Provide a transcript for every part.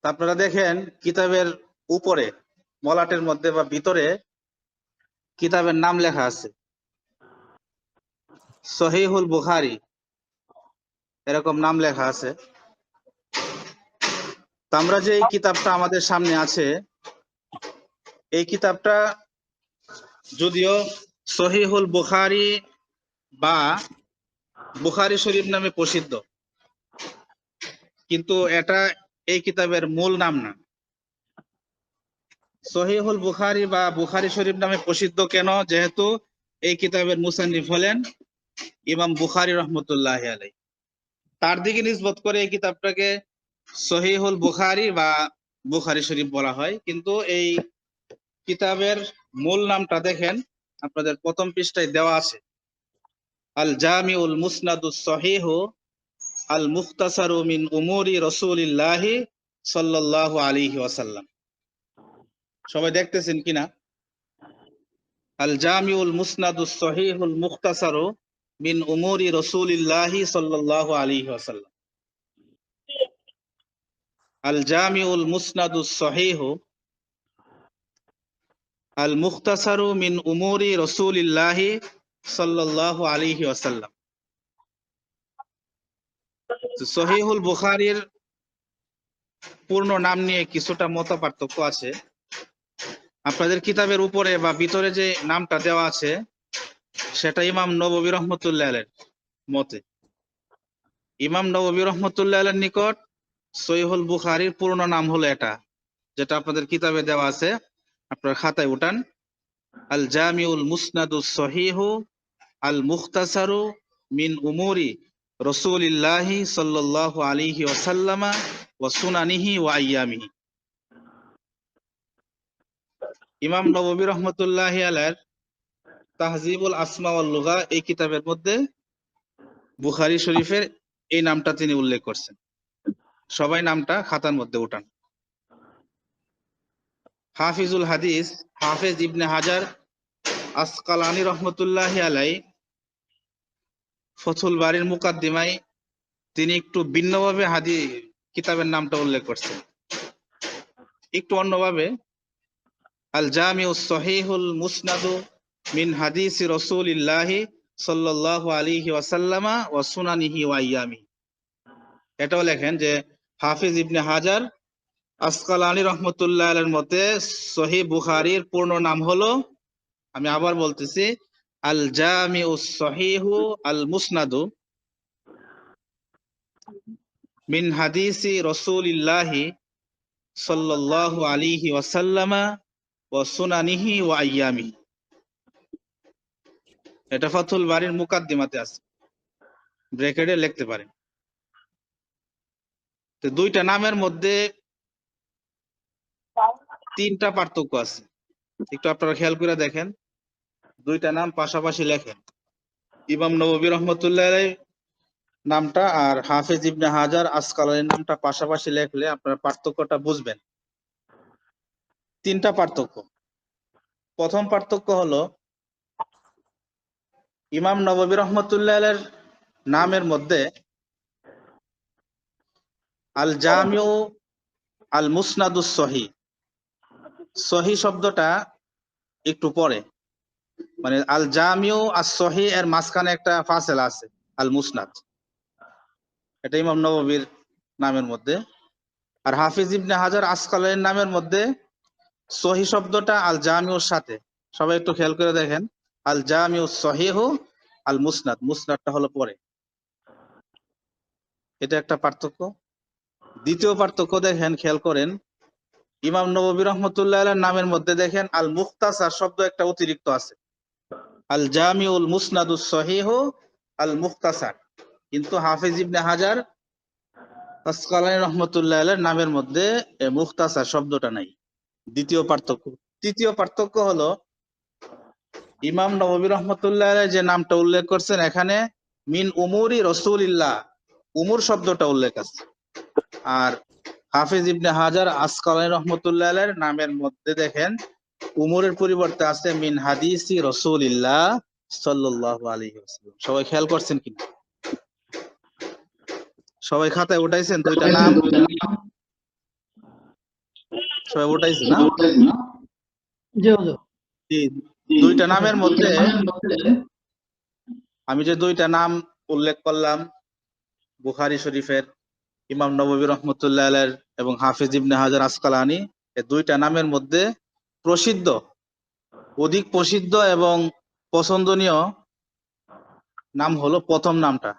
আপনারা দেখেন কিতাবের উপরে মলাটের মধ্যে বা ভিতরে কিতাবের নাম লেখা আছে সহিহুল বুখারী, এরকম নাম লেখা আছে। তো আমরা যে এই কিতাবটা আমাদের সামনে আছে, এই কিতাবটা যদিও সহিহুল বুখারী বা বুখারী শরীফ নামে প্রসিদ্ধ, কিন্তু এটা এই কিতাবের মূল নাম না। সহিহুল বুখারী বা বুখারী শরীফ নামে প্রসিদ্ধ কেন? যেহেতু এই কিতাবের মুসান্নিফ হলেন ইমাম বুখারী রহমতুল্লাহ আলাইহি। তার দিকে নিসবত করে এই কিতাবটাকে সহিহুল বুখারী বা বুখারী শরীফ বলা হয়। কিন্তু এই কিতাবের মূল নামটা দেখেন, আপনাদের প্রথম পৃষ্ঠায় দেওয়া আছে আল জামিউল মুসনাদুস সহিহু আল মুখতাসারু মিন উমুরি রাসূলিল্লাহি সাল্লাল্লাহু আলাইহি ওয়াসাল্লাম। সবাই দেখতেছেন কিনা? আল জামিউল মুসনাদুস সহিহুল মুখতাসারু মিন উমুরি রাসূলিল্লাহি সাল্লাল্লাহু আলাইহি ওয়াসাল্লাম। আল জামিউল মুসনাদুস সহিহু আল মুখতাসারু মিন উমুরি রাসূলিল্লাহি সাল্লাল্লাহু আলাইহি ওয়াসাল্লাম। সহিহুল বুখারীর পূর্ণ নাম নিয়ে কিছুটা মতপার্থক্য আছে। আপনাদের কিতাবের উপরে বা ভিতরে যে নামটা দেওয়া আছে সেটা ইমাম নববী রহমতুল্লাহ আলাইহির মতে। ইমাম নববী রহমতুল্লাহ আলাইহির নিকট সহিহুল বুখারীর পূর্ণ নাম হলো এটা, যেটা আপনাদের কিতাবে দেওয়া আছে, আপনার খাতায় উঠান। আল জামিউল মুসনাদুস সহিহু আল মুখতাসারু মিন উমুরি রাসূলিল্লাহি সাল্লাল্লাহু আলাইহি ওয়াসাল্লামা ওয়া সুনানিহি ওয়া আইয়ামিহি। ইমাম নববী রহমতুল্লাহি আলাইহির তাহজিবুল আসমা ওয়াল লুগা এই কিতাবের মধ্যে বুখারী শরীফের এই নামটা তিনি উল্লেখ করছেন। সবাই নামটা খাতার মধ্যে উঠান। হাফিজুল হাদিস হাফেজ ইবনে হাজার আসকালানি রহমতুল্লাহি আলাইহি ফথুল বারীর মুকাদ্দিমায় তিনি একটু ভিন্নভাবে কিতাবের নামটা উল্লেখ করছেন, একটু অন্যভাবে। আল জামিউস সহিহুল মুসনাদু মিন হাদিসি রাসূলিল্লাহি সাল্লাল্লাহু আলাইহি ওয়াসাল্লামা ওয়া সুনানিহি ওয়া আইয়ামি। এটাও লেখেন যে হাফিজ ইবনে হাজার আসকালানি রহমতুল্লাহ আলাইহির মতে সহিহ বুখারীর পূর্ণ নাম হলো, আমি আবার বলতেছি, আল জামিউস সহিহু আল মুসনাদু মিন হাদিসি রাসূলিল্লাহি সাল্লাল্লাহু আলাইহি ওয়াসাল্লামা ওয়া সুনানিহি ওয়া আইয়ামি। এটা ফাথুল বারীর মুকাদ্দিমাতে আছে, ব্র্যাকেটে লিখতে পারেন। তো দুইটা নামের মধ্যে তিনটা পার্থক্য আছে, একটু আপনারা খেয়াল করে দেখেন। দুইটা নাম পাশাপাশি লেখেন, ইমাম নববী রহমতুল্লাহ আলাইহি নামটা আর হাফেজ ইবনে হাজার আসকালানির নামটা পাশাপাশি লেখলে আপনারা পার্থক্যটা বুঝবেন। তিনটা পার্থক্য। প্রথম পার্থক্য হলো ইমাম নববী রহমতুল্লাহ আলাইহির নামের মধ্যে আল জামিউ আল মুসনাদুস সহি, সহি শব্দটা একটু পরে, মানে আল জামিউ আস সহি এর মাঝখানে একটা ফাসেলা আছে, আল মুসনাদ, এটা ইমাম নববীর নামের মধ্যে। আর হাফিজ ইবনে হাজার আসকালানির নামের মধ্যে সহি শব্দটা আল জামিউর সাথে, সবাই একটু খেয়াল করে দেখেন, আল জামিউ সহিহু আল মুসনাদ, মুসনাদটা হলো পরে। এটা একটা পার্থক্য। দ্বিতীয় পার্থক্য দেখেন, খেয়াল করেন, ইমাম নববী রহমতুল্লাহ আলাইহির নামের মধ্যে দেখেন আল মুখতাসার শব্দ একটা অতিরিক্ত আছে, আল জামিউল মুসনাদুস সহিহু আল মুখতাসার, কিন্তু হাফিজ ইবনে হাজার আসকালানি রহমতুল্লাহ আলাইহির নামের মধ্যে মুখতাসার শব্দটা নাই। দ্বিতীয় পার্থক্য। তৃতীয় পার্থক্য হলো ইমাম নববী রহমতুল্লাহ আলাইহি যে নামটা উল্লেখ করছেন এখানে মিন উমুরি রাসূলিল্লাহ, উমুর শব্দটা উল্লেখ আছে। আর হাফিজ ইবনে হাজার আসকালানি রহমতুল্লাহ আলাইহির নামের মধ্যে দেখেন উমরের পরিবর্তে আছে মিন হাদিসি রাসূলিল্লাহ সাল্লাল্লাহু আলাইহি ওয়াসাল্লাম। সবাই খেয়াল করছেন কিনা? সবাই খাতায় উঠাইছেন দুইটা নাম? সবাই উঠাইছে না? জি হুজুর। জি, দুইটা নামের মধ্যে আমি যে দুইটা নাম উল্লেখ করলাম বুখারী শরীফের, ইমাম নববী রহমতুল্লাহ আলাইহির এবং হাফিজ ইবনে হাজার আসকালানি, এই দুইটা নামের মধ্যে প্রসিদ্ধ, অধিক প্রসিদ্ধ এবং পছন্দনীয় নাম হলো প্রথম নামটা,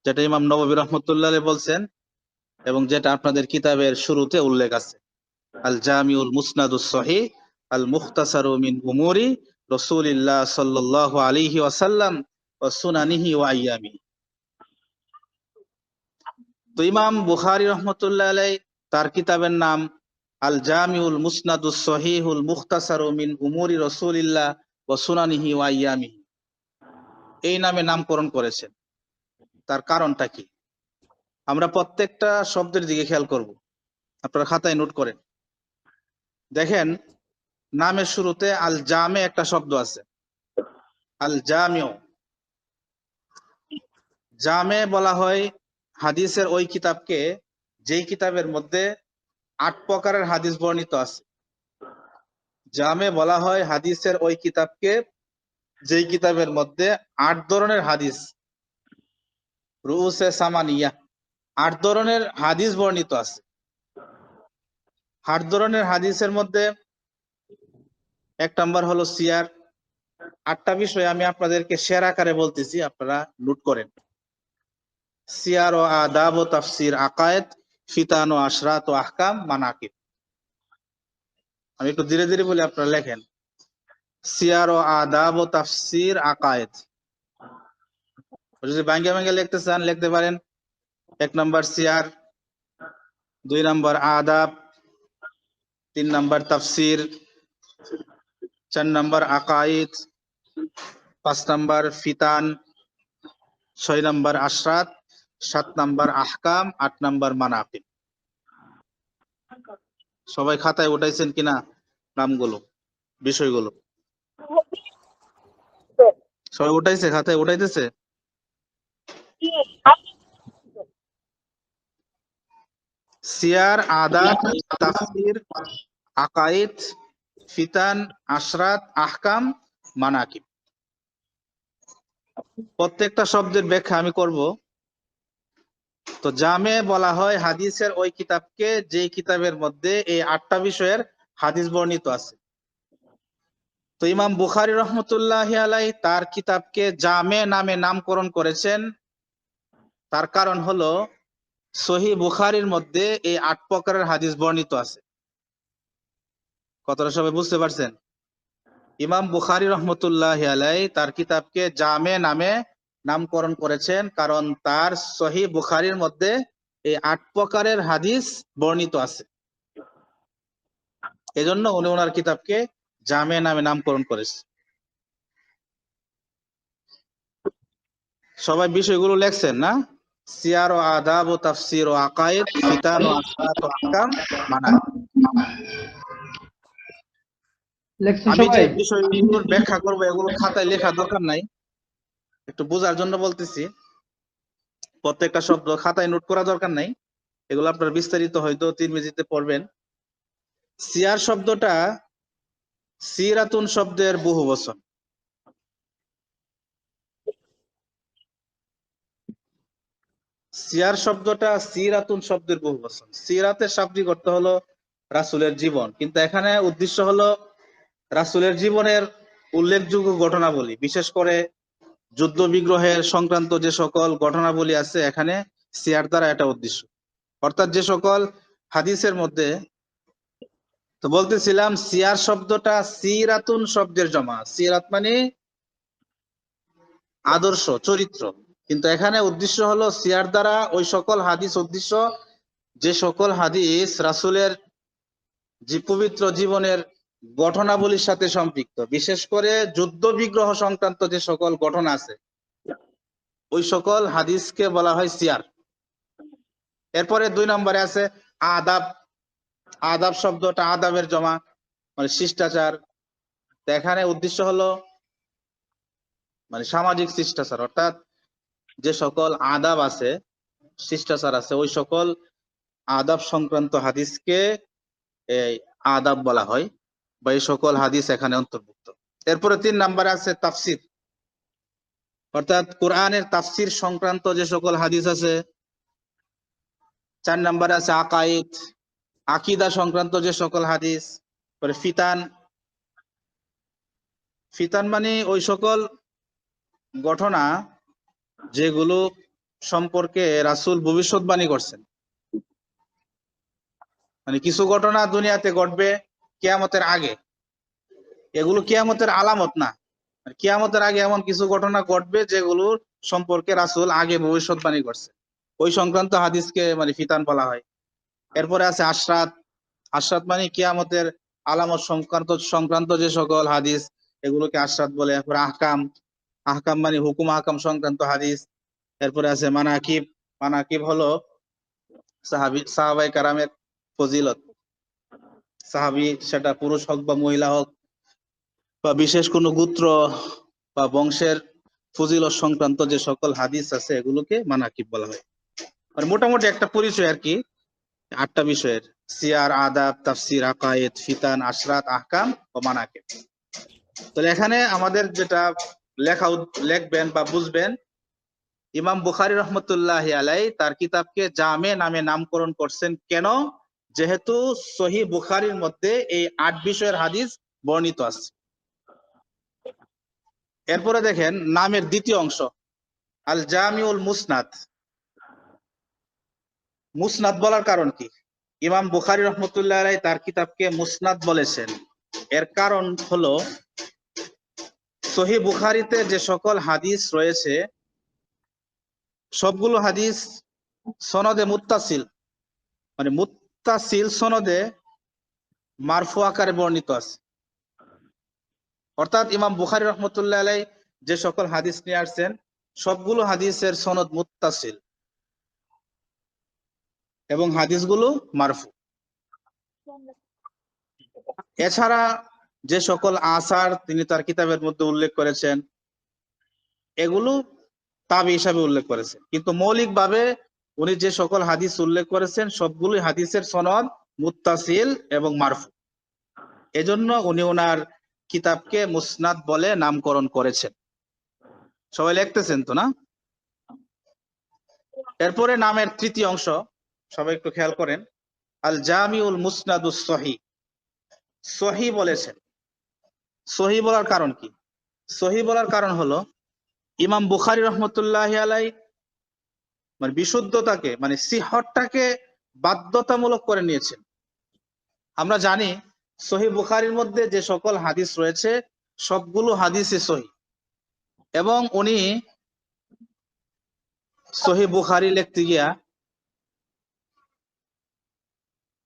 যেটা ইমাম নববী রহমতুল্লাহ আলাইহি বলছেন এবং যেটা আপনাদের কিতাবের শুরুতে উল্লেখ আছে, আল জামিউল মুসনাদুস সহিহ আল মুখতাসারু মিন উমুরি রাসূলিল্লাহ সাল্লাল্লাহু আলাইহি ওয়াসাল্লাম ওয়া সুনানিহি ওয়া আইয়ামিহি। তো ইমাম বুখারী রহমতুল্লাহ আলাইহি তার কিতাবের নাম আল জামিউল মুসনাদুস সহিহুল মুখতাসারু মিন উমুরি রাসূলিল্লাহ ওয়া সুনানিহি ওয়া আইয়ামিহি, এই নামে নামকরণ করেছেন। তার কারণটা কি? আমরা প্রত্যেকটা শব্দের দিকে খেয়াল করব, আপনারা খাতায় নোট করেন। দেখেন, নামের শুরুতে আল জামে একটা শব্দ আছে, আল জামিউ। জামে বলা হয় হাদিসের ওই কিতাবকে যেই কিতাবের মধ্যে 8 প্রকারের হাদিস বর্ণিত আছে। জামে বলা হয় হাদিসের ওই কিতাবকে যেই কিতাবের মধ্যে 8 ধরনের হাদিস, রুউসে সামানিয়া, 8 ধরনের হাদিস বর্ণিত আছে। 8 ধরনের হাদিসের মধ্যে এক নাম্বার হলো সিয়ার। 8টা বিষয় আমি আপনাদেরকে শের আকারে বলতেছি, আপনারা নোট করেন। সিয়ার ও আদাব ও তাফসির, আকায়েদ, ফিতান ও আশরাত ও আহকাম, মানাকিব। আমি একটু ধীরে ধীরে বলে আপনারা লেখেন। সিয়ার ও আদাব ও তাফসির, আকায়েদ। যদি ভাঙ্গে ভাঙ্গে লিখতে চান লিখতে পারেন। 1 নাম্বার সিয়ার, 2 নাম্বার আদাব, 3 নাম্বার তাফসির, 4 নাম্বার আকায়েদ, 5 নাম্বার ফিতান, 6 নাম্বার আশরাত, 7 নাম্বার আহকাম, 8 নাম্বার মানাকিব। সবাই খাতায় উঠাইছেন কিনা নামগুলো, বিষয়গুলো? সবাই উঠাইছে, খাতায় উঠাইতেছে? সিয়ার, আদাব, তাফসির, আকায়েদ, ফিতান, আশরাত, আহকাম, মানাকিব। প্রত্যেকটা শব্দের ব্যাখ্যা আমি করব। তো জামে বলা হয় হাদিসের ওই কিতাবকে যেই কিতাবের মধ্যে এই 8টা বিষয়ের হাদিস বর্ণিত আছে। তো ইমাম বুখারী রহমতুল্লাহি আলাইহি তার কিতাবকে জামে নামে নামকরণ করেছেন। তার কারণ হলো সহিহ বুখারীর মধ্যে এই 8 প্রকারের হাদিস বর্ণিত আছে। কথাটা সবাই বুঝতে পারছেন? ইমাম বুখারী রহমতুল্লাহি আলাইহি তার কিতাবকে জামে নামে নামকরণ করেছেন কারণ তার সহিহ বুখারীর মধ্যে এই 8 প্রকারের হাদিস বর্ণিত আছে। এজন্য উনি ওনার কিতাবকে জামে নামে নামকরণ করেছে। সবাই বিষয়গুলো লেখছেন না? সিয়ার ও আদাব ও তাফসির ও আকায়েদ, ফিতান ও আশরাত ও আহকাম, মানাকিব। লেখছেন আমি যে সবাই? বিষয়গুলোর ব্যাখ্যা করব এগুলো খাতায় লেখা দরকার নাই, একটু বোঝার জন্য বলতেছি। প্রত্যেকটা শব্দ খাতায় নোট করা দরকার নাই, এগুলো আপনার বিস্তারিত হয়তো তিরমিজিতে পড়বেন। সিয়ার শব্দটা সিরাতুন শব্দের বহু বচন। সিয়ার শব্দটা সিরাতুন শব্দের বহু বচন। সিরাতের শাব্দিক অর্থ হলো রাসূলের জীবন, কিন্তু এখানে উদ্দেশ্য হলো রাসূলের জীবনের উল্লেখযোগ্য ঘটনাবলী, বিশেষ করে যুদ্ধ বিগ্রহের সংক্রান্ত যে সকল ঘটনাবলী আছে এখানে সিয়ার দ্বারা এটা উদ্দেশ্য। অর্থাৎ যে সকল হাদিসের মধ্যে, তো বলতেছিলাম সিয়ার শব্দটা সিরাতুন শব্দের জমা। সিরাত মানে আদর্শ, চরিত্র, কিন্তু এখানে উদ্দেশ্য হলো সিয়ার দ্বারা ওই সকল হাদিস উদ্দেশ্য যে সকল হাদিস রাসূলের যে পবিত্র জীবনের ঘটনাবলীর সাথে সম্পৃক্ত, বিশেষ করে যুদ্ধ বিগ্রহ সংক্রান্ত যে সকল ঘটনা আছে ওই সকল হাদিসকে বলা হয় সিয়ার। এরপরে 2 নম্বরে আছে আদাব। আদাব শব্দটা আদাবের জমা, মানে শিষ্টাচার। তো এখানে উদ্দেশ্য হলো মানে সামাজিক শিষ্টাচার, অর্থাৎ যে সকল আদাব আছে, শিষ্টাচার আছে, ওই সকল আদাব সংক্রান্ত হাদিসকে এই আদাব বলা হয়, বা এই সকল হাদিস এখানে অন্তর্ভুক্ত। এরপরে 3 নম্বরে আছে তাফসির, অর্থাৎ কোরআনের তাফসির সংক্রান্ত যে সকল হাদিস আছে। 4 নম্বরে আছে আকাইদ, আকীদা সংক্রান্ত যে সকল হাদিস। পরে ফিতান, ফিতান মানে ওই সকল ঘটনা যেগুলো সম্পর্কে রাসূল ভবিষ্যৎবাণী করছেন। মানে কিছু ঘটনা দুনিয়াতে ঘটবে কিয়ামতের আগে, এগুলো কিয়ামতের আলামত না। কিয়ামতের আগে এমন কিছু ঘটনা ঘটবে যেগুলোর সম্পর্কে রাসূল আগে ভবিষ্যৎবাণী করছে, ওই সংক্রান্ত হাদিসকে মানে ফিতান বলা হয়। এরপরে আছে আশরাত, আশরাত মানে কিয়ামতের আলামত সংক্রান্ত সংক্রান্ত যে সকল হাদিস, এগুলোকে আশরাত বলে। এরপরে আহকাম, আহকাম মানে হুকুম আহকাম সংক্রান্ত হাদিস। এরপরে আছে মানাকিব, মানাকিব হলো সাহাবায়ে কেরামের ফজিলত, সাহাবী সেটা পুরুষ হোক বা মহিলা হোক, বা বিশেষ কোনো গোত্র বা বংশের ফজিলত সংক্রান্ত যে সকল হাদিস আছে এগুলোকে মানাকিব বলা হয়। মানে মোটামুটি একটা পরিচয় আর কি 8টা বিষয়ের: সিয়ার, আদাব, তাফসির, আকায়েদ, ফিতান, আশরাত, আহকাম ও মানাকিব। তাহলে এখানে আমাদের যেটা লিখবেন বা বুঝবেন, ইমাম বুখারী রহমতুল্লাহি আলাইহি তার কিতাবকে জামে নামে নামকরণ করছেন কেন? যেহেতু সহিহ বুখারীর মধ্যে এই 8 বিষয়ের হাদিস বর্ণিত আছে। এরপরে দেখেন নামের দ্বিতীয় অংশ, আল জামিউল মুসনাদ। মুসনাদ বলার কারণ কি? ইমাম বুখারী রহমতুল্লাহ আলাইহি তার কিতাবকে মুসনাদ বলেছেন, এর কারণ হলো সহিহ বুখারীতে যে সকল হাদিস রয়েছে সবগুলো হাদিস সনদে মুত্তাসিল, মানে মুত্তাসিল সনদে মারফু আকারে বর্ণিত আছে। অর্থাৎ ইমাম বুখারী রহমতুল্লাহ আলাইহি যে সকল হাদিস নিয়ে আসছেন সবগুলো হাদিসের সনদ মুত্তাসিল এবং হাদিসগুলো মারফু। এছাড়া যে সকল আসার তিনি তার কিতাবের মধ্যে উল্লেখ করেছেন এগুলো তাবি হিসাবে উল্লেখ করেছেন, কিন্তু মৌলিকভাবে উনি যে সকল হাদিস উল্লেখ করেছেন সবগুলোই হাদিসের সনদ মুত্তাসিল এবং মারফু। এজন্য উনি ওনার কিতাবকে মুসনাদ বলে নামকরণ করেছেন। সবাই লিখতেছেন তো না? এরপরে নামের তৃতীয় অংশ, সবাই একটু খেয়াল করেন, আল জামিউল মুসনাদুস সহিহ। সহিহ বলেছেন, সহিহ বলার কারণ কি? সহিহ বলার কারণ হলো ইমাম বুখারী রহমতুল্লাহি আলাইহি মানে বিশুদ্ধতাকে মানে সিহহটাকে বাধ্যতামূলক করে নিয়েছেন। আমরা জানি সহিহ বুখারীর মধ্যে যে সকল হাদিস রয়েছে সবগুলো হাদিসই সহিহ, এবং উনি সহিহ বুখারী লিখতে গিয়া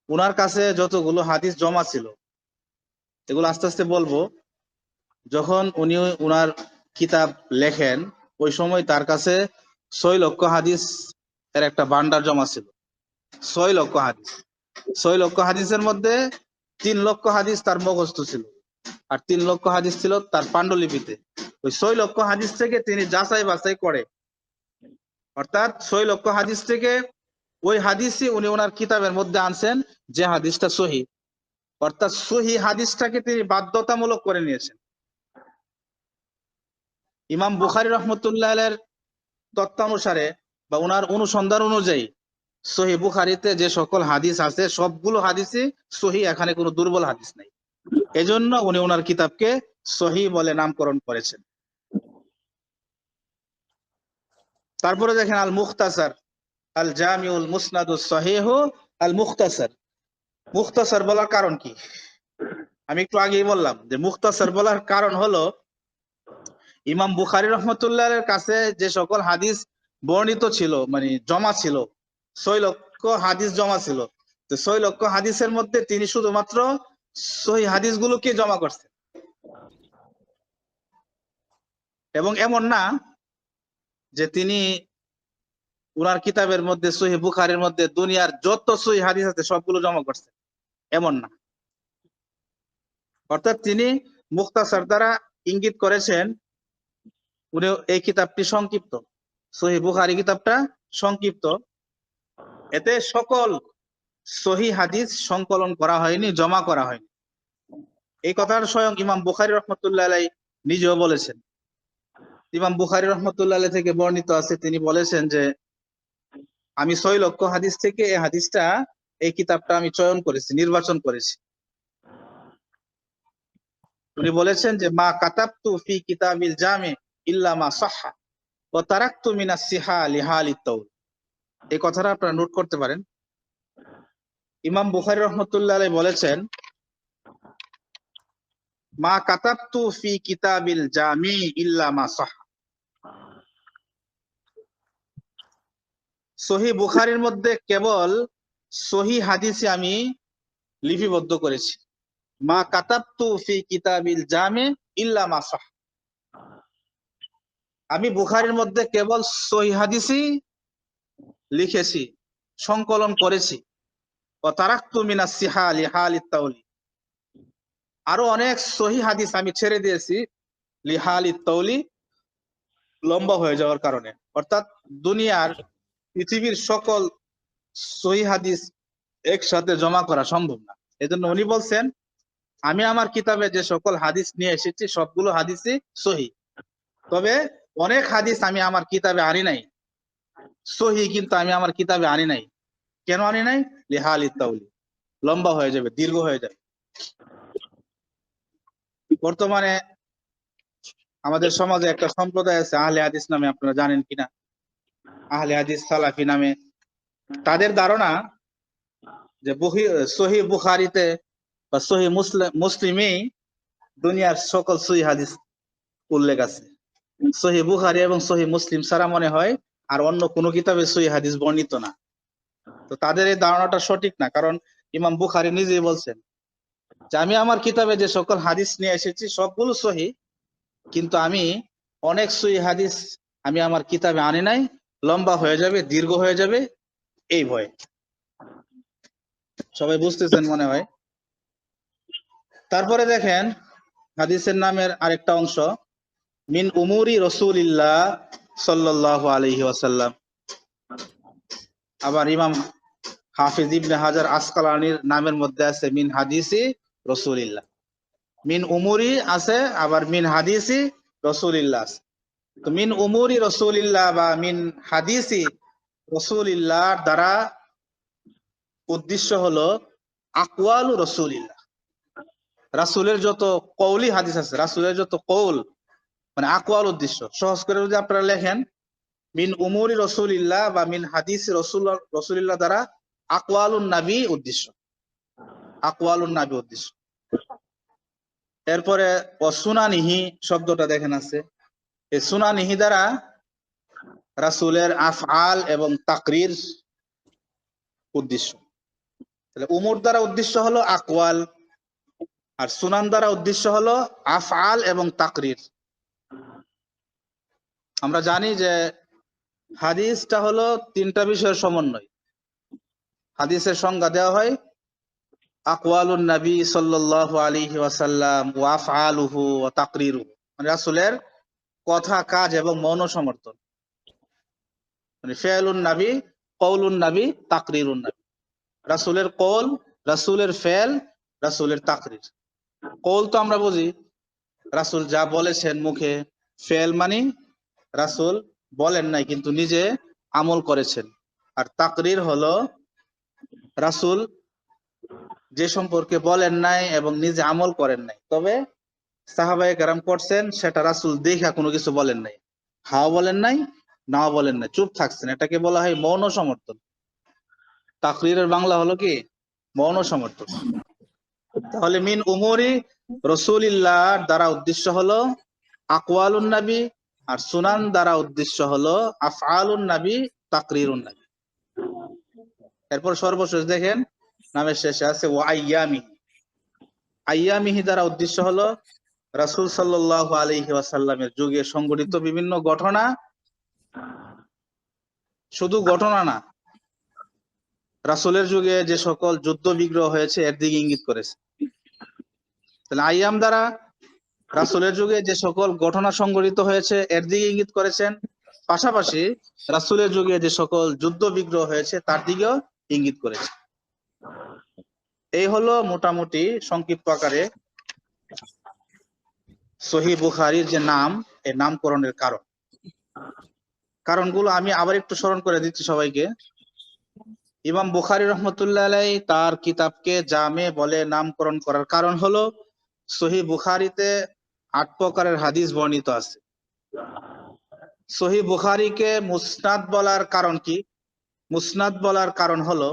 উনার কাছে যতগুলো হাদিস জমা ছিল, এগুলো আস্তে আস্তে বলবো, যখন উনি উনার কিতাব লেখেন ওই সময় তার কাছে 6 লক্ষ হাদিস এর একটা ভান্ডার জমা ছিল। 6 লক্ষ হাদিস, 6 লক্ষ হাদিসের মধ্যে 3 লক্ষ হাদিস তার মুখস্থ ছিল, আর 3 লক্ষ হাদিস ছিল তার পাণ্ডুলিপিতে। ওই 6 লক্ষ হাদিস থেকে তিনি যাচাই বাছাই করে, অর্থাৎ 6 লক্ষ হাদিস থেকে ওই হাদিসই উনি ওনার কিতাবের মধ্যে আনছেন যে হাদিসটা সহিহ, অর্থাৎ সহিহ হাদিসটাকে তিনি বাধ্যতামূলক করে নিয়েছেন। ইমাম বুখারী রহমতুল্লাহ আলাইহির তত্ত্বানুসারে বা ওনার অনুসন্ধান অনুযায়ী সহিহ বুখারীতে যে সকল হাদিস আছে সবগুলো হাদিসই সহিহ, এখানে কোনো দুর্বল হাদিস নাই। এজন্য উনি ওনার কিতাবকে সহিহ বলে নামকরণ করেছেন। তারপরে দেখেন আল মুখতাসার, আল জামিউল মুসনাদুস সহিহ আল মুখতাসার। মুখতাসার বলার কারণ কি? আমি একটু আগেই বললাম যে মুখতাসার বলার কারণ হলো ইমাম বুখারী রহমতুল্লাহের কাছে যে সকল হাদিস বর্ণিত ছিল মানে জমা ছিল, 6 লক্ষ হাদিস জমা ছিল, তো 6 লক্ষ হাদিসের মধ্যে তিনি শুধুমাত্র সহিহ হাদিসগুলোকে জমা করছেন। এবং এমন না যে তিনি উনার কিতাবের মধ্যে সহিহ বুখারীর মধ্যে দুনিয়ার যত সহিহ হাদিস আছে সবগুলো জমা করছেন, এমন না। অর্থাৎ তিনি মুখতাসার দ্বারা ইঙ্গিত করেছেন উনি এই কিতাবটি সংক্ষিপ্ত, সহিহ বুখারী কিতাবটা সংক্ষিপ্ত, এতে সকল সহি হাদিস সংকলন করা হয়নি, জমা করা হয়নি। এই কথাটা স্বয়ং ইমাম বুখারী রহমতুল্লাহ আলাইহি নিজেও বলেছেন। ইমাম বুখারী রহমতুল্লাহ আলাইহি থেকে বর্ণিত আছে, তিনি বলেছেন যে আমি 6 লক্ষ হাদিস থেকে এই হাদিসটা, এই কিতাবটা আমি চয়ন করেছি, নির্বাচন করেছি। উনি বলেছেন যে মা কাতাবতু ফি কিতাবিল জামি ইল্লা মা সাহহা ওয়া তারাকতু মিনাস সিহা লিহালিত তাওল। এই কথাটা আপনারা নোট করতে পারেন। ইমাম বুখারী রহমতুল্লাহ আলাইহি বলেছেন মা কাতাবতু ফি কিতাবিল জামি ইল্লা মা সাহহা। সহিহ বুখারীর মধ্যে কেবল সহিহ হাদিসে আমি লিপিবদ্ধ করেছি। মা কাতাবতু ফি কিতাবিল জামি ইল্লা মা সাহহা। আমি বুখারীর মধ্যে কেবল সহিহ হাদিসই লিখেছি, সংকলন করেছি। ওয়া তারাকতু মিনাস সিহা লিহালিত তাওলি। আরো অনেক সহিহ হাদিস আমি ছেড়ে দিয়েছি লিহালিত তাওলি, লম্বা হয়ে যাওয়ার কারণে। অর্থাৎ দুনিয়ার পৃথিবীর সকল সহিহ হাদিস একসাথে জমা করা সম্ভব না। এজন্য উনি বলছেন আমি আমার কিতাবে যে সকল হাদিস নিয়ে এসেছি সবগুলো হাদিসই সহিহ, তবে অনেক হাদিস আমি আমার কিতাবে আনি নাই, সহিহ কিন্তু আমি আমার কিতাবে আনি নাই। কেন আনি নাই? লিহালিত তাওলি, লম্বা হয়ে যাবে, দীর্ঘ হয়ে যাবে। বর্তমানে আমাদের সমাজে একটা সম্প্রদায় আছে আহলে হাদিস নামে, আপনারা জানেন কিনা, আহলে হাদিস সালাফি নামে। তাদের ধারণা যে সহিহ বুখারীতে বা সহিহ মুসলিমেই দুনিয়ার সকল সহিহ হাদিস উল্লেখ আছে। সহিহ বুখারী এবং সহিহ মুসলিম ছাড়া মনে হয় আর অন্য কোনো কিতাবে সহিহ হাদিস বর্ণিত না। তো তাদের এই ধারণাটা সঠিক না, কারণ ইমাম বুখারী নিজেই বলছেন যে আমি আমার কিতাবে যে সকল হাদিস নিয়ে এসেছি সবগুলো সহিহ, কিন্তু আমি অনেক সহিহ হাদিস আমি আমার কিতাবে আনি নাই, লম্বা হয়ে যাবে, দীর্ঘ হয়ে যাবে, এই ভয়ে। সবাই বুঝতেছেন মনে হয়। তারপরে দেখেন হাদিসের নামের আরেকটা অংশ, মিন উমুরি রাসূলিল্লাহ সাল্লাল্লাহু আলাইহি ওয়াসাল্লাম। আবার ইমাম হাফিজ ইবনে হাজার আসকালানির নামের মধ্যে আছে মিন হাদিসি রাসূলিল্লাহ। মিন উমুরি আছে, আবার মিন হাদিসি রাসূলিল্লাহ আছে। তো মিন উমুরি রাসূলিল্লাহ বা মিন হাদিসি রাসূলিল্লাহ দ্বারা উদ্দেশ্য হলো আকওয়ালু রাসূলিল্লাহ, রাসূলের যত কওলি হাদিস আছে, রাসূলের যত কওল, মানে আকওয়াল উদ্দেশ্য। সহজ করে যদি আপনারা লেখেন মিন উমুরি রাসূলিল্লাহ বা মিন হাদিসি রাসূলিল্লাহ দ্বারা আকওয়ালুন নবী উদ্দেশ্য, আকওয়ালুন নবী উদ্দেশ্য। এরপরে সুনানিহি শব্দটা দেখেন আছে, এই সুনানিহি দ্বারা রাসূলের আফআল এবং তাকরির উদ্দেশ্য। তাহলে উমুর দ্বারা উদ্দেশ্য হলো আকওয়াল, আর সুনান দ্বারা উদ্দেশ্য হলো আফআল এবং তাকরির। আমরা জানি যে হাদিসটা হলো তিনটা বিষয়ের সমন্বয়। হাদিসের সংজ্ঞা দেওয়া হয় আকওয়ালুন নবী সাল্লাল্লাহু আলাইহি ওয়াসাল্লাম ওয়া আফআলুহু ওয়া তাকরিরুহু, মানে রাসূলের কথা, কাজ এবং মৌন সমর্থন। মানে ফিআলুন নবী, কওলুন নবী, তাকরিরুন নবী। রাসূলের কওল, রাসূলের ফেল, রাসূলের তাকরির। কওল তো আমরা বুঝি রাসূল যা বলেছেন মুখে, ফেল মানে রাসূল বলেন নাই কিন্তু নিজে আমল করেছেন, আর তাকরির হলো রাসূল যে সম্পর্কে বলেন নাই এবং নিজে আমল করেন নাই, তবে সাহাবায়ে কেরাম করছেন, সেটা রাসূল দেখা কোনো কিছু বলেন নাই, হাও বলেন নাই, নাও বলেন নাই, চুপ থাকছেন, এটাকে বলা হয় মৌন সমর্থন। তাকরিরের বাংলা হলো কি? মৌন সমর্থন। তাহলে মিন উমুরি রাসূলিল্লাহ দ্বারা উদ্দেশ্য হলো আকওয়ালুন নবী, আর সুনান দ্বারা উদ্দেশ্য হলো আফআলুন নবী, তাকরিরুন নবী। এরপর সর্বশেষ দেখেন নামের শেষে আছে ওয়া আইয়ামিহি। আইয়ামিহি দ্বারা উদ্দেশ্য হলো রাসূল সাল্লাল্লাহু আলাইহি ওয়াসাল্লামের যুগে সংঘটিত বিভিন্ন ঘটনা, শুধু ঘটনা না, রাসূলের যুগে যে সকল যুদ্ধ বিগ্রহ হয়েছে এর দিকে ইঙ্গিত করেছে। তাহলে আইয়াম দ্বারা রাসূলের যুগে যে সকল ঘটনা সংঘটিত হয়েছে এর দিকে ইঙ্গিত করেছেন, পাশাপাশি রাসূলের যুগে যে সকল যুদ্ধ বিগ্রহ হয়েছে তার দিকেও ইঙ্গিত করেছে। এই হলো মোটামুটি সংক্ষিপ্ত আকারে সহিহ বুখারীর যে নাম, এই নামকরণের কারণগুলো আমি আবার একটু স্মরণ করে দিচ্ছি সবাইকে। ইমাম বুখারী রহমতুল্লাহ আলাইহি তার কিতাবকে জামে বলে নামকরণ করার কারণ হলো সহিহ বুখারীতে ৮ প্রকারের হাদিস বর্ণিত আছে। সহিহ বুখারীকে মুসনাদ বলার কারণ কি? মুসনাদ বলার কারণ হলো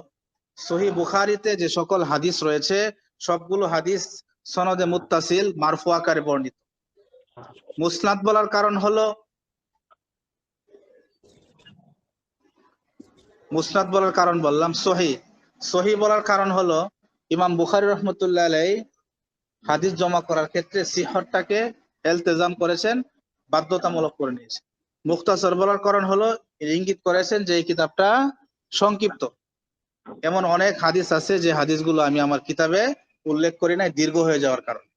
সহিহ বুখারীতে যে সকল হাদিস রয়েছে সবগুলো হাদিস সনদে মুত্তাসিল মারফু আকারে বর্ণিত। মুসনাদ বলার কারণ হলো, মুসনাদ বলার কারণ বললাম, সহিহ বলার কারণ হলো ইমাম বুখারী রহমতুল্লাহ আলাইহি হাদিস জমা করার ক্ষেত্রে সিহহটাকে ইলতিজাম করেছেন, বাধ্যতামূলক করে নিয়েছেন। মুখতাসর বলার কারণ হলো ইঙ্গিত করেছেন যে এই কিতাবটা সংক্ষিপ্ত। এমন অনেক হাদিস আছে যে হাদিসগুলো আমি আমার কিতাবে উল্লেখ করি নাই দীর্ঘ হয়ে যাওয়ার কারণে।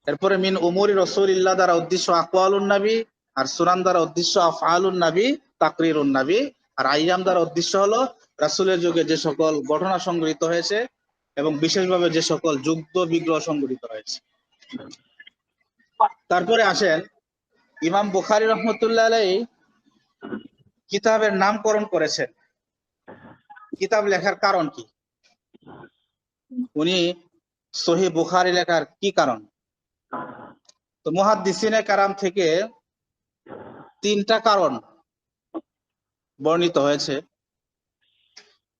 এরপরে মিন উমুরি রাসূলিল্লাহ দ্বারা উদ্দেশ্য আকওয়ালুন নবী, আর সুনান দ্বারা উদ্দেশ্য আফআলুন নবী তাকরিরুন নবী, আর আইয়াম দ্বারা উদ্দেশ্য হলো রাসূলের যুগে যে সকল ঘটনা সংঘটিত হয়েছে এবং বিশেষভাবে যে সকল যুদ্ধ বিগ্রহ সংঘটিত হয়েছে। তারপরে আসেন ইমাম বুখারী রহমতুল্লাহ আলাইহি কিতাবের নামকরণ করেছেন। কিতাব লেখার কারণ কি? উনি সহিহ বুখারী লেখার কি কারণ? তো মুহাদ্দিসিনে কারাম থেকে 3টা কারণ বর্ণিত হয়েছে।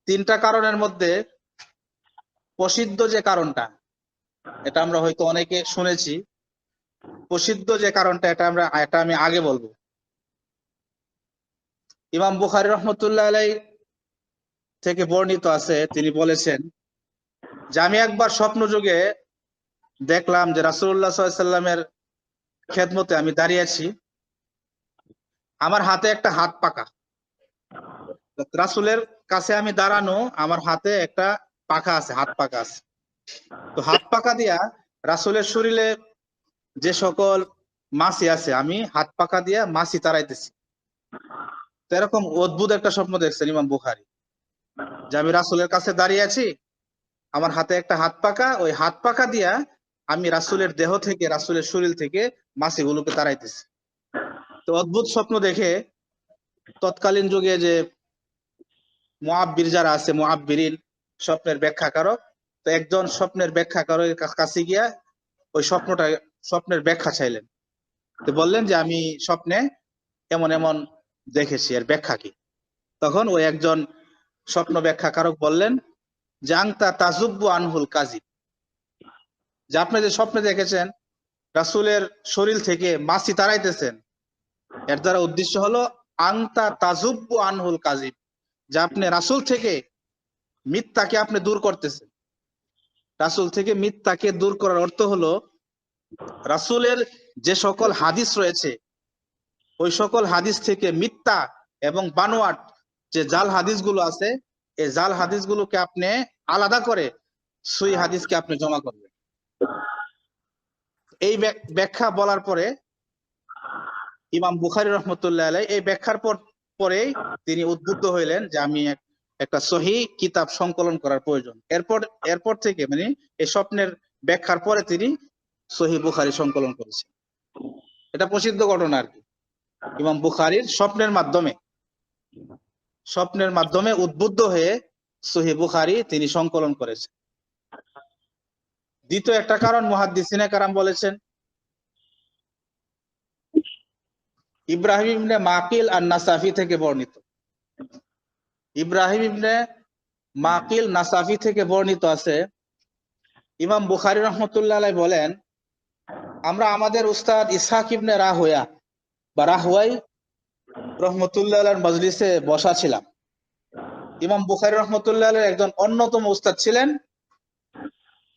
3টা কারণের মধ্যে প্রসিদ্ধ যে কারণটা, এটা আমরা হয়তো অনেকে শুনেছি, প্রসিদ্ধ যে কারণটা এটা আমি আগে বলবো। ইমাম বুখারী রহমতুল্লাহ আলাইহি থেকে বর্ণিত আছে, তিনি বলেছেন যে আমি একবার স্বপ্ন যুগে দেখলাম যে রাসূলুল্লাহ সাল্লাল্লাহু আলাইহি সাল্লামের খেদমতে আমি দাঁড়িয়ে আছি, আমার হাতে একটা হাত পাকা। রাসূলের কাছে আমি দাঁড়ানো, আমার হাতে একটা পাখা আছে, হাত পাকা আছে। তো হাত পাকা দিয়া রাসূলের শরীরে যে সকল মাছি আছে, আমি হাত পাকা দিয়া মাছি তাড়াইতেছি। তো এরকম অদ্ভুত একটা স্বপ্ন দেখছেন ইমাম বুখারী, যে আমি রাসূলের কাছে দাঁড়িয়ে আছি, আমার হাতে একটা হাত পাকা, ওই হাত পাকা দিয়া আমি রাসূলের দেহ থেকে, রাসূলের শরীর থেকে মাছিগুলোকে তাড়াইতেছি। তো অদ্ভুত স্বপ্ন দেখে তৎকালীন যুগে যে মুআব্বির যারা আছে, মুআব্বিরিন, স্বপ্নের ব্যাখ্যাকারক, তো একজন স্বপ্নের ব্যাখ্যাকারের কাছে গিয়া ওই স্বপ্নের ব্যাখ্যা চাইলেন। তো বললেন যে আমি স্বপ্নে এমন এমন দেখেছি, এর ব্যাখ্যা কি? তখন ওই একজন স্বপ্ন ব্যাখ্যাকারক বললেন যে আনতা তাজুব্বু আনহুল কাযিব, যে আপনি যে স্বপ্নে দেখেছেন রাসূলের শরীর থেকে মাছি তাড়াইতেছেন, এর দ্বারা উদ্দেশ্য হলো আনতা তাজুব্বু আনহুল কাযিব, যে আপনি রাসূল থেকে মিথ্যাকে আপনি দূর করতেছেন। রাসূল থেকে মিথ্যাকে দূর করার অর্থ হলো রাসূলের যে সকল হাদিস রয়েছে ওই সকল হাদিস থেকে মিথ্যা এবং বানোয়াট যে জাল হাদিসগুলো আছে, এই জাল হাদিসগুলোকে আপনি আলাদা করে সই হাদিসকে আপনি জমা করবেন। এই ব্যাখ্যা বলার পরে ইমাম বুখারী রহমতুল্লাহ আলাইহি এই ব্যাখ্যার পরেই তিনি উদ্বুদ্ধ হইলেন যে আমি একটা সহিহ কিতাব সংকলন করার প্রয়োজন। এরপর থেকে মানে এই স্বপ্নের ব্যাখ্যার পরে তিনি সহিহ বুখারী সংকলন করেছেন। এটা প্রসিদ্ধ ঘটনা আর কি। ইমাম বুখারীর স্বপ্নের মাধ্যমে উদ্বুদ্ধ হয়ে সহিহ বুখারী তিনি সংকলন করেছেন। দ্বিতীয় একটা কারণ মুহাদ্দিসিনে কারাম বলেছেন, ইব্রাহিম ইবনে মাকিল আন-নাসাফি থেকে বর্ণিত। ইব্রাহিম ইবনে মাকিল নাসাফি থেকে বর্ণিত আছে, ইমাম বুখারী রহমতুল্লাহ আলাইহি বলেন, আমরা আমাদের উস্তাদ ইসহাক ইবনে রাহওয়াই রহমতুল্লাহ আলাইহির মজলিসে বসা ছিলাম। ইমাম বুখারী রহমতুল্লাহ আলাইহির একজন অন্যতম উস্তাদ ছিলেন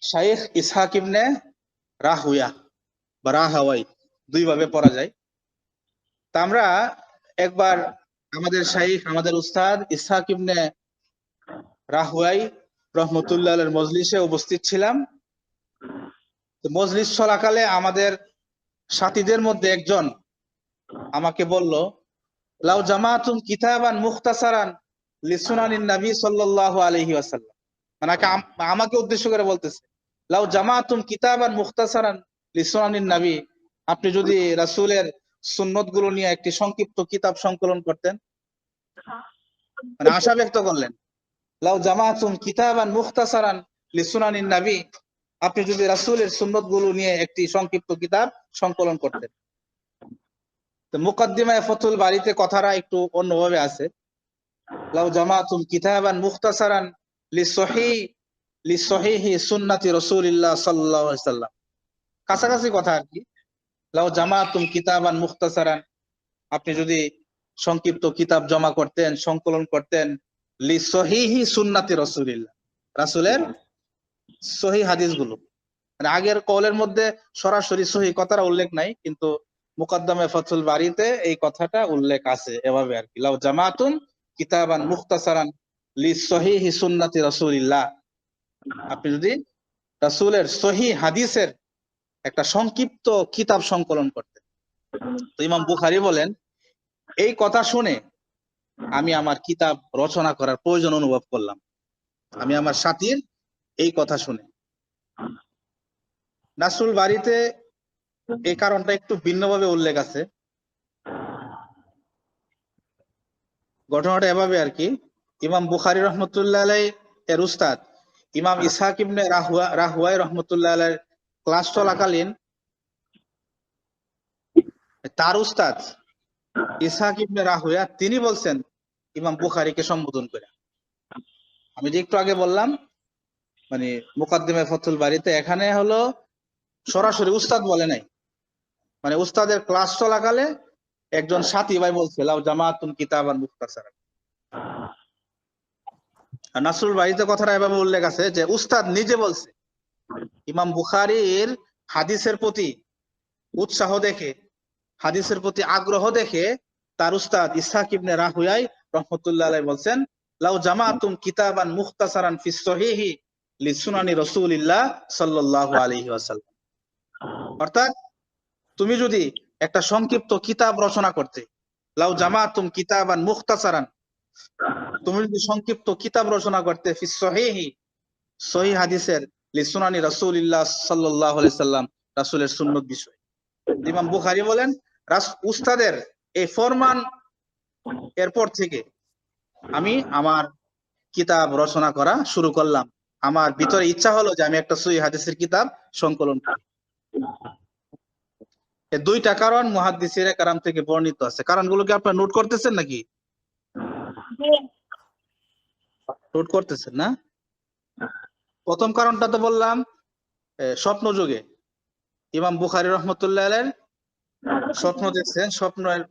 শাইখ ইসহাক ইবনে রাহওয়াই, দুই ভাবে পড়া যায়। তা আমরা একবার আমাদের শাইখ, আমাদের উস্তাদ ইসহাক ইবনে রাহওয়াই রহমতুল্লাহ আলাইহির মজলিসে উপস্থিত ছিলাম। মজলিস চলাকালে আমাদের সাথীদের মধ্যে একজন আমাকে বলল, লাউ জামাতুম কিতাবান মুখতাসারান লিসুনানিন নবী সাল্লাল্লাহু আলাইহি ওয়াসাল্লাম, মানে আমাকে উদ্দেশ্য করে বলতেছে, লাউ জামাতুম কিতাবান মুখতাসারান লিসুনানিন নবী, আপনি যদি রাসূলের সুন্নত গুলো নিয়ে একটি সংক্ষিপ্ত কিতাব সংকলন করতেন, মানে আশা ব্যক্ত করলেন, লাউ জামাতুম কিতাবান মুখতাসারান লিসুনানিন নবী, আপনি যদি রাসূলের সুন্নত গুলো নিয়ে একটি সংক্ষিপ্ত কিতাব সংকলন করতেন। তো মুকদ্দিমায়ে ফাতুল বারীতে কথাটা একটু অন্যভাবে আছে, লাউ জামাতুম কিতাবান মুখতাসারান লিসহিহি সুন্নতি রাসূলিল্লাহ সাল্লাল্লাহু আলাইহি ওয়াসাল্লাম, কাছাকাছি কথা আর কি। লাউ জামাতুম কিতাবান মুখতাসারান, আপনি যদি সংক্ষিপ্ত কিতাব জমা করতেন, সংকলন করতেন, লিসহিহি সুন্নতি রাসূলিল্লাহ, রাসূলের সহিহ হাদিসগুলো, মানে আগের কওলের মধ্যে সরাসরি সহিহ কথাটা উল্লেখ নাই, কিন্তু মুকদ্দমায়ে ফাতুল বারীতে এই কথাটা উল্লেখ আছে এভাবে আর কি, লাউ জামাতুম কিতাবান মুখতাসারান লিসহিহি সুন্নতি রাসূলিল্লাহ, আপনি যদি রাসূলের সহিহ হাদিসের একটা সংক্ষিপ্ত কিতাব সংকলন করতেন। তো ইমাম বুখারী বলেন, এই কথা শুনে আমি আমার কিতাব রচনা করার প্রয়োজন অনুভব করলাম, আমি আমার সাথীর এই কথা শুনে। নাসরুল বারীতে এই কারণটা একটু ভিন্নভাবে উল্লেখ আছে। ঘটনাটা এভাবে আর কি, ইমাম বুখারী রহমতুল্লাহ আলাইহি এর উস্তাদ ইমাম ইসহাক ইবনে রাহওয়াই রহমতুল্লাহ আলাইহির ক্লাস চলাকালীন তার উস্তাদ ইসহাক ইবনে রাহওয়া তিনি বলছেন ইমাম বুখারীকে সম্বোধন করে, আমি যে একটু আগে বললাম মানে মুকদ্দিমায়ে ফাতুল বারীতে এখানে হলো সরাসরি উস্তাদ বলে নাই, মানে উস্তাদের ক্লাস চলাকালে একজন সাথী ভাই বলছে, লাউ জামাতুন কিতাবান মুখতাসারান। আর নাসরুল বারীতে কথাটা এভাবে উল্লেখ আছে যে উস্তাদ নিজে বলছে, ইমাম বুখারীর হাদিসের প্রতি উৎসাহ দেখে, হাদিসের প্রতি আগ্রহ দেখে তার উস্তাদ ইসহাক ইবনে রাহওয়াই রহমতুল্লাহ আলাইহি বলছেন, লাউ জামাতুম কিতাবান মুখতাসারান ফিস সহিহি লিসুনানি রাসূলিল্লাহ সাল্লাল্লাহু আলাইহি ওয়াসাল্লাম, অর্থাৎ তুমি যদি একটা সংক্ষিপ্ত কিতাব রচনা করতে, লাউ জামাতুম কিতাবান মুখতাসারান, তুমি যদি সংক্ষিপ্ত কিতাব রচনা করতে ফিস সহিহি, সহিহ হাদিসের, লিসুনানি রাসূলিল্লাহ সাল্লাল্লাহু আলাইহি সাল্লাম, রাসূলের সুন্নাত বিষয়। ইমাম বুখারী বলেন, উস্তাদের এই ফরমান এরপর থেকে আমি আমার কিতাব রচনা করা শুরু করলাম, আমার ভিতরে ইচ্ছা হলো যে আমি একটা সহিহ হাদিসের কিতাব সংকলন করি। এই দুইটা কারণ মুহাদ্দিসিনে কেরাম থেকে বর্ণিত আছে। কারণগুলো কি আপনারা নোট করতেছেন নাকি? নোট করতেছেন না? প্রথম কারণটা তো বললাম স্বপ্ন যুগে ইমাম বুখারী রহমতুল্লাহ আলাইহি স্বপ্ন দেখছেন, স্বপ্নের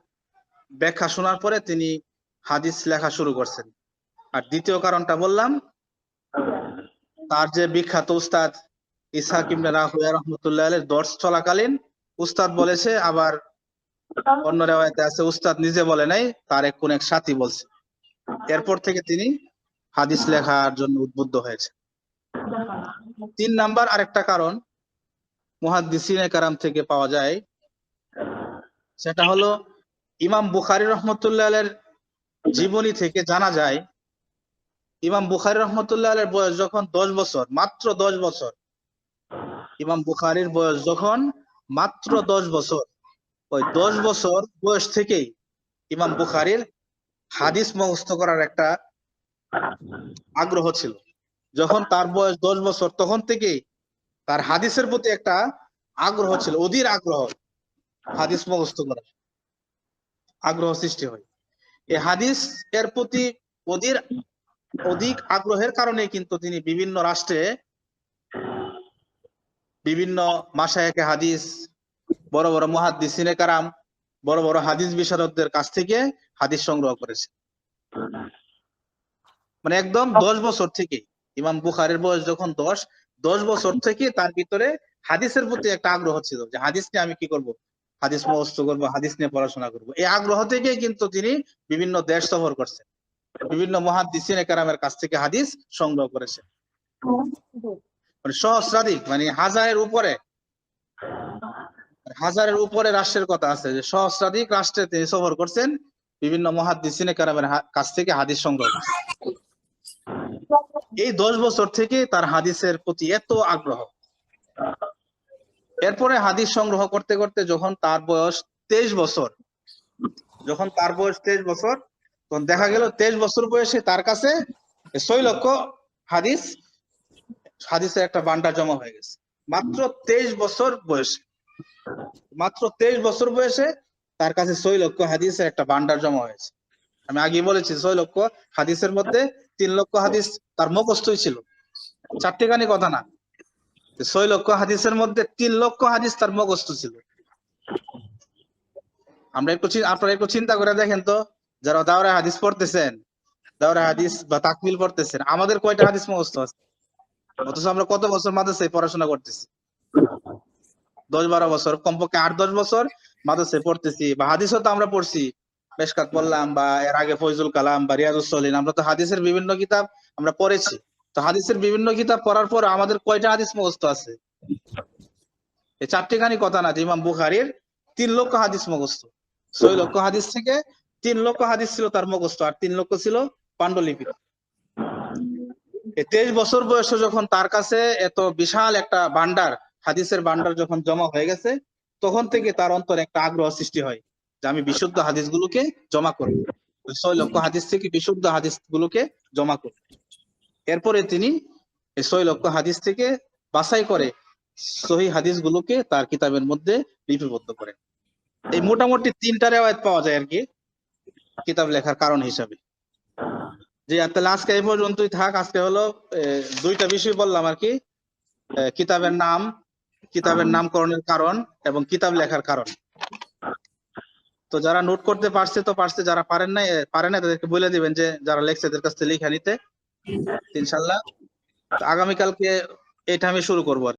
ব্যাখ্যা শোনার পরে তিনি হাদিস লেখা শুরু করছেন। আর দ্বিতীয় কারণটা বললাম, তার যে বিখ্যাত উস্তাদ ইসহাক ইবনে রাহওয়া রহমতুল্লাহ আলাইহির দর্স চলাকালীন উস্তাদ বলেছে, আবার অন্য রিওয়ায়াতে আছে উস্তাদ নিজে বলে নাই, তার কোন এক সাথী বলছে। এরপর থেকে তিনি হাদিস লেখার জন্য উদ্বুদ্ধ হয়েছে। 3 নাম্বার আরেকটা কারণ মুহাদ্দিসিনে কেরাম থেকে পাওয়া যায়, সেটা হলো ইমাম বুখারী রহমতুল্লাহ আলাইহির জীবনী থেকে জানা যায়, ইমাম বুখারী রহমতুল্লাহ আলাইহির বয়স যখন 10 বছর, মাত্র 10 বছর, ইমাম বুখারীর বয়স যখন মাত্র 10 বছর, ওই 10 বছর বয়স থেকেই ইমাম বুখারীর হাদিস মুখস্থ করার একটা আগ্রহ ছিল। যখন তার বয়স 10 বছর তখন থেকেই তার হাদিসের প্রতি একটা আগ্রহ ছিল, অধীর আগ্রহ, হাদিস মুখস্থ করার আগ্রহ সৃষ্টি হয়। এই হাদিস এর প্রতি অধিক আগ্রহের কারণে কিন্তু তিনি বিভিন্ন রাষ্ট্রে বিভিন্ন মাশায়েখে হাদিস, বড় বড় মুহাদ্দিসিনে কেরাম, বড় বড় হাদিস বিশারদদের কাছ থেকে হাদিস সংগ্রহ করেছে। মানে একদম 10 বছর থেকে, ইমাম বুখারীর বয়স যখন 10 বছর থেকে তার ভিতরে হাদিসের প্রতি একটা আগ্রহ ছিল, যে হাদিস নিয়ে আমি কি করব, হাদিস মুখস্থ করব, হাদিস নিয়ে পড়াশোনা করব। এই আগ্রহ থেকেই কিন্তু তিনি বিভিন্ন দেশ সফর করছেন, বিভিন্ন মুহাদ্দিসিনে কেরামের কাছ থেকে হাদিস সংগ্রহ করেছেন। মানে সহস্রাধিক, মানে হাজারের উপরে রাষ্ট্রের কথা আছে, যে সহস্রাধিক রাষ্ট্রে তিনি সফর করছেন বিভিন্ন মুহাদ্দিসিনে কেরামের কাছ থেকে হাদিস সংগ্রহ করছে। এই 10 বছর থেকে তার হাদিসের প্রতি এত আগ্রহ। এরপরে হাদিস সংগ্রহ করতে করতে যখন তার বয়স 23 বছর, তখন দেখা গেল 23 বছর বয়সে তার কাছে 6 লক্ষ হাদিসের একটা ভান্ডার জমা হয়ে গেছে। মাত্র 23 বছর বয়সে তার কাছে 6 লক্ষ হাদিসের একটা ভান্ডার জমা হয়েছে। আমি আগে বলেছি 6 লক্ষ হাদিসের মধ্যে 3 লক্ষ হাদিস তার মুখস্থই ছিল, চারটিখানি কথা না। 6 লক্ষ হাদিসের মধ্যে 3 লক্ষ হাদিস তার মুখস্থ ছিল। আপনারা একটু চিন্তা করে দেখেন তো, যারা দাওরায়ে হাদিস পড়তেছেন, দাওরায়ে হাদিস বা তাকমিল পড়তেছেন, আমাদের কয়টা হাদিস মুখস্থ আছে? অথচ আমরা কত বছর মাদ্রাসায় পড়াশোনা করতেছি? 10-12 বছর, কমপক্ষে 8-10 বছর মাদ্রাসায় পড়তেছি, বা হাদিসও তো আমরা পড়ছি, মেশকাত পড়লাম, বা এর আগে ফয়জুল কালাম বা রিয়াজুস সলিহিন, আমরা তো হাদিসের বিভিন্ন কিতাব আমরা পড়েছি। তো হাদিসের বিভিন্ন কিতাব পড়ার পর আমাদের কয়টা হাদিস মুখস্থ আছে? এই চারটিখানি কথা না যে ইমাম বুখারীর 3 লক্ষ হাদিস মুখস্থ। 6 লক্ষ হাদিস থেকে 3 লক্ষ হাদিস ছিল তার মুখস্থ, আর 3 লক্ষ ছিল পান্ডুলিপি। এই 23 বছর বয়সে যখন তার কাছে এত বিশাল একটা ভান্ডার, হাদিসের ভান্ডার যখন জমা হয়ে গেছে, তখন থেকে তার অন্তরে একটা আগ্রহ সৃষ্টি হয় যে আমি বিশুদ্ধ হাদিসগুলোকে জমা করব। 6 লক্ষ হাদিস থেকে বিশুদ্ধ হাদিসগুলোকে জমা করব। এরপরে তিনি এই 6 লক্ষ হাদিস থেকে বাছাই করে সহিহ হাদিসগুলোকে তার কিতাবের মধ্যে লিপিবদ্ধ করেন। এই মোটামুটি 3টা রিওয়ায়াত পাওয়া যায় আর কি কিতাব লেখার কারণ হিসাবে। যে তাহলে আজকে এই পর্যন্তই থাক। আজকে হলো 2টা বিষয় বললাম আর কি, কিতাবের নাম, কিতাবের নামকরণের কারণ এবং কিতাব লেখার কারণ। তো যারা নোট করতে পারছে তো পারছে, যারা পারে না তাদেরকে বলে দিবেন যে যারা লেখছে তাদের কাছ থেকে লিখে নিতে, ইনশাআল্লাহ। আগামীকালকে এটা আমি শুরু করবো।